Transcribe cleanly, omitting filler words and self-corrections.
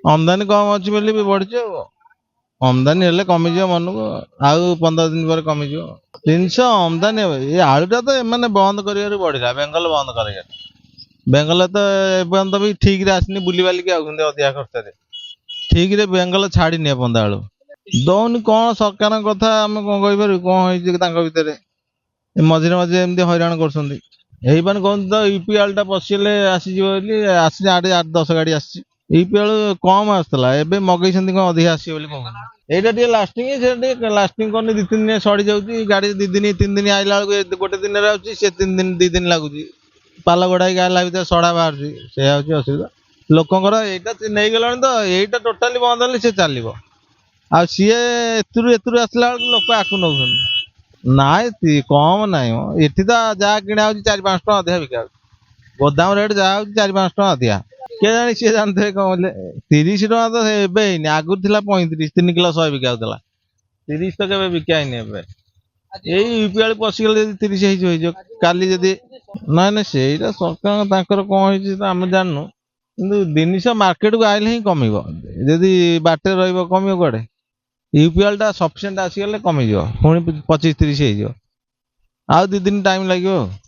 ଆମଦାନୀ କମ ଅଛି ବୋଲି ବି ବଢିଛି ଆଉ। ଆମଦାନୀ ହେଲେ କମିଯିବ ମନକୁ, ଆଉ 15 ଦିନ ପରେ କମିଯିବ। ଜିନିଷ ଆମଦାନୀ ହେବ, ଏ ଆଳୁଟା ତ ଏମାନେ ବନ୍ଦ କରିବାରୁ ବଢିଲା, ବେଙ୍ଗଲ ବନ୍ଦ କରିବାରୁ। ବେଙ୍ଗଲ ତ ଏପର୍ଯ୍ୟନ୍ତ ବି ଠିକ ରେ ଆସିନି, ବୁଲି ବାଲିକି ଆଉଛନ୍ତି ଅଧିକା ଖର୍ଚ୍ଚରେ। ଠିକ ରେ ବେଙ୍ଗଲ ଛାଡିନି ଏପର୍ଯ୍ୟନ୍ତ ଆଳୁ। ଦଉନି କଣ ସରକାରଙ୍କ କଥା ଆମେ କଣ କହିପାରିବୁ, କଣ ହେଇଛି ତାଙ୍କ ଭିତରେ। ମଝିରେ ମଝିରେ ଏମିତି ହଇରାଣ କରୁଛନ୍ତି। ହେଇପାରେ କହନ୍ତି ତ ୟୁପି ଆଳୁ ଟା ପଶିଲେ ଆସିଯିବ ବୋଲି, ଆସିଛି 8-10 ଗାଡି ଆସିଛି। ୟୁପି ଆଳୁ କମ ଆସୁଥିଲା, ଏବେ ମଗେଇଛନ୍ତି କଣ ଅଧିକା ଆସିବ ବୋଲି କହୁଛନ୍ତି। ଏଇଟା ଟିକେ ଲାଷ୍ଟିଂ, ସେଟା ଟିକେ ଲାଷ୍ଟିଂ କରୁନି, 2-3 ଦିନ ସଡି ଯାଉଛି। ଗାଡି 2-3 ଦିନ ଆଇଲା ବେଳକୁ ଗୋଟେ ଦିନରେ ଆସୁଛି, ସେ 2 ଦିନ ଲାଗୁଛି। ପାଲ ଗୋଡା ହେଇକି ଆଇଲା ଭିତରେ ସଡା ବାହାରୁଛି, ସେଇଆ ହଉଛି ଅସୁବିଧା। ଲୋକଙ୍କର ଏଇଟା ନେଇଗଲାଣି ତ, ଏଇଟା ଟୋଟାଲି ବନ୍ଦ ହେଲେ ସେ ଚାଲିବ। ଆଉ ସିଏ ଏଥିରୁ ଆସିଲା ବେଳକୁ ଲୋକ ଆକୁ ନଉଛନ୍ତି। ନାଇଁ କମ ନାଇଁ ମ, ଏଠି ତ ଯାହା କିଣା ହଉଛି 4-5 ଟଙ୍କା ଅଧିକା ବିକା ହଉଛି। ଗୋଦାମ ରେଟ୍ ଯାହା ହଉଛି 4-5 ଟଙ୍କା ଅଧିକା। କେଜାଣି ସିଏ ଜାଣିଥିବେ କଣ ବୋଲେ। 30 ଟଙ୍କା ତ ଏବେ ହେଇନି, ଆଗରୁ ଥିଲା 35, 3 କିଲୋ 100 ବିକା ହଉଥିଲା। 30 ତ କେବେ ବିକା ହେଇନି ଏବେ। ଏଇ ୟୁପି ଆଳୁ ପଶିଗଲେ ଯଦି 30 ହେଇଯିବ କାଲି ଯଦି। ନାଇଁ ନାଇଁ, ସେଇଟା ସରକାର ତାଙ୍କର କଣ ହେଇଛି ତ ଆମେ ଜାଣିନୁ। କିନ୍ତୁ ଜିନିଷ ମାର୍କେଟକୁ ଆଇଲେ ହିଁ କମିବ, ଯଦି ବାଟରେ ରହିବ କମିବ କୁଆଡେ। ୟୁପି ଆଳୁ ଟା ସଫିସିଏଣ୍ଟ ଆସିଗଲେ କମିଯିବ, ପୁଣି 25-30 ହେଇଯିବ। ଆଉ 2 ଦିନ ଟାଇମ ଲାଗିବ ଆଉ।